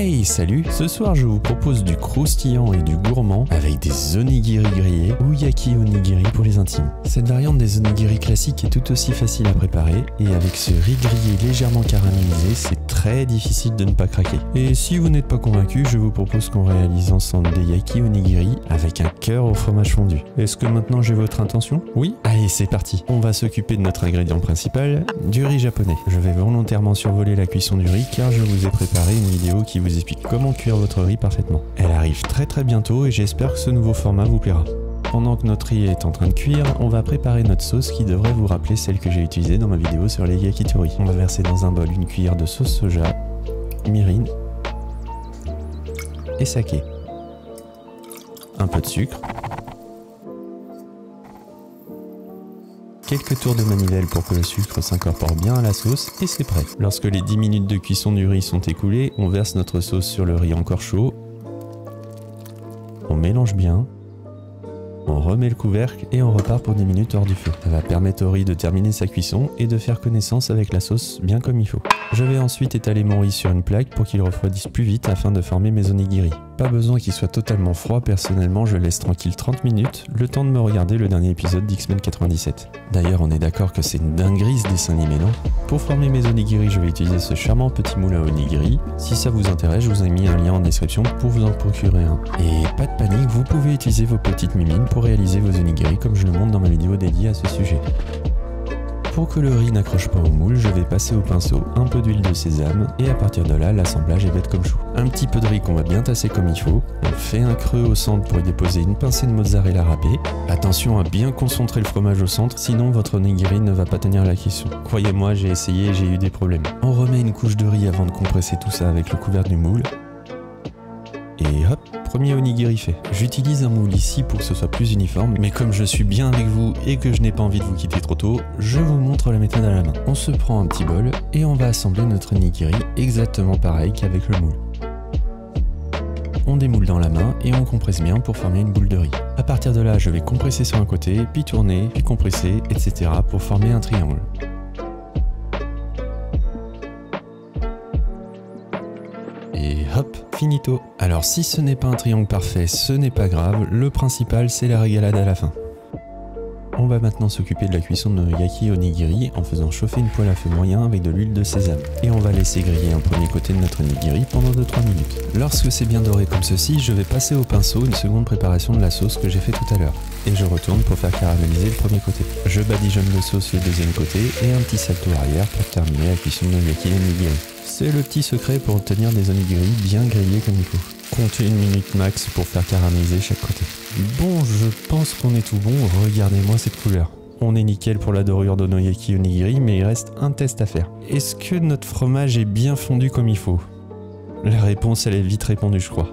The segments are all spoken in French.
Hey, salut! Ce soir, je vous propose du croustillant et du gourmand avec des onigiri grillés ou yaki onigiri pour les intimes. Cette variante des onigiri classiques est tout aussi facile à préparer et avec ce riz grillé légèrement caramélisé, c'est très difficile de ne pas craquer. Et si vous n'êtes pas convaincu, je vous propose qu'on réalise ensemble des yaki onigiri avec un cœur au fromage fondu. Est-ce que maintenant j'ai votre intention? Oui? Allez, c'est parti! On va s'occuper de notre ingrédient principal, du riz japonais. Je vais volontairement survoler la cuisson du riz car je vous ai préparé une vidéo qui vous explique comment cuire votre riz parfaitement. Elle arrive très bientôt et j'espère que ce nouveau format vous plaira. Pendant que notre riz est en train de cuire, on va préparer notre sauce qui devrait vous rappeler celle que j'ai utilisée dans ma vidéo sur les yakitori. On va verser dans un bol une cuillère de sauce soja, mirin et saké. Un peu de sucre. Quelques tours de manivelle pour que le sucre s'incorpore bien à la sauce et c'est prêt. Lorsque les 10 minutes de cuisson du riz sont écoulées, on verse notre sauce sur le riz encore chaud. On mélange bien. On remet le couvercle et on repart pour 10 minutes hors du feu. Ça va permettre au riz de terminer sa cuisson et de faire connaissance avec la sauce bien comme il faut. Je vais ensuite étaler mon riz sur une plaque pour qu'il refroidisse plus vite afin de former mes onigiri. Pas besoin qu'il soit totalement froid, personnellement je laisse tranquille 30 minutes, le temps de me regarder le dernier épisode d'X-Men 97. D'ailleurs on est d'accord que c'est une dinguerie ce dessin animé, non? Pour former mes onigiri, je vais utiliser ce charmant petit moule à onigiri. Si ça vous intéresse, je vous ai mis un lien en description pour vous en procurer un. Et pas de panique, vous pouvez utiliser vos petites mimines pour réaliser vos onigiri comme je le montre dans ma vidéo dédiée à ce sujet. Pour que le riz n'accroche pas au moule, je vais passer au pinceau un peu d'huile de sésame et à partir de là, l'assemblage est bête comme chou. Un petit peu de riz qu'on va bien tasser comme il faut. On fait un creux au centre pour y déposer une pincée de mozzarella râpée. Attention à bien concentrer le fromage au centre, sinon votre onigiri ne va pas tenir la cuisson. Croyez-moi, j'ai essayé et j'ai eu des problèmes. On remet une couche de riz avant de compresser tout ça avec le couvercle du moule. Et hop, premier onigiri fait. J'utilise un moule ici pour que ce soit plus uniforme, mais comme je suis bien avec vous et que je n'ai pas envie de vous quitter trop tôt, je vous montre la méthode à la main. On se prend un petit bol et on va assembler notre onigiri exactement pareil qu'avec le moule. On démoule dans la main et on compresse bien pour former une boule de riz. À partir de là, je vais compresser sur un côté, puis tourner, puis compresser, etc. pour former un triangle. Et hop, finito. Alors si ce n'est pas un triangle parfait, ce n'est pas grave, le principal c'est la régalade à la fin. On va maintenant s'occuper de la cuisson de nos yaki onigiri en faisant chauffer une poêle à feu moyen avec de l'huile de sésame. Et on va laisser griller un premier côté de notre onigiri pendant 2-3 minutes. Lorsque c'est bien doré comme ceci, je vais passer au pinceau une seconde préparation de la sauce que j'ai fait tout à l'heure. Et je retourne pour faire caraméliser le premier côté. Je badigeonne de sauce le deuxième côté et un petit salto arrière pour terminer la cuisson de nos yaki onigiri. C'est le petit secret pour obtenir des onigiri bien grillés comme il faut. Comptez 1 minute max pour faire caraméliser chaque côté. Bon, je pense qu'on est tout bon, regardez-moi cette couleur. On est nickel pour la dorure de nos yaki onigiri, mais il reste un test à faire. Est-ce que notre fromage est bien fondu comme il faut? La réponse, elle est vite répondue, je crois.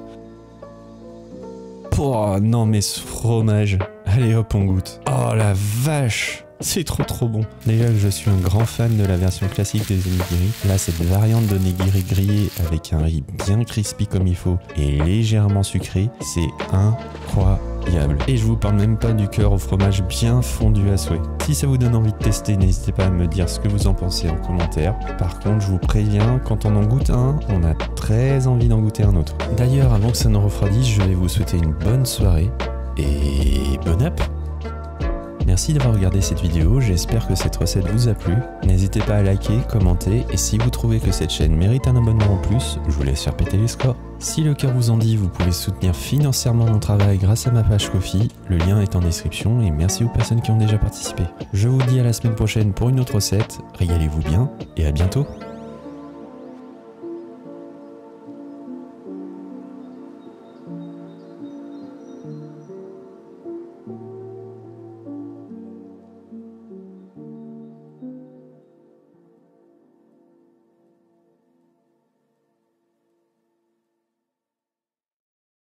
Oh non mais ce fromage. Allez hop, on goûte. Oh la vache! C'est trop bon. Déjà que je suis un grand fan de la version classique des onigiri, là cette variante d'onigiri grillé avec un riz bien crispy comme il faut et légèrement sucré, c'est incroyable. Et je vous parle même pas du cœur au fromage bien fondu à souhait. Si ça vous donne envie de tester, n'hésitez pas à me dire ce que vous en pensez en commentaire. Par contre, je vous préviens, quand on en goûte un, on a très envie d'en goûter un autre. D'ailleurs, avant que ça ne refroidisse, je vais vous souhaiter une bonne soirée et bonne app! Merci d'avoir regardé cette vidéo, j'espère que cette recette vous a plu. N'hésitez pas à liker, commenter et si vous trouvez que cette chaîne mérite un abonnement en plus, je vous laisse faire péter les scores. Si le cœur vous en dit, vous pouvez soutenir financièrement mon travail grâce à ma page Ko-fi, le lien est en description et merci aux personnes qui ont déjà participé. Je vous dis à la semaine prochaine pour une autre recette, régalez-vous bien et à bientôt.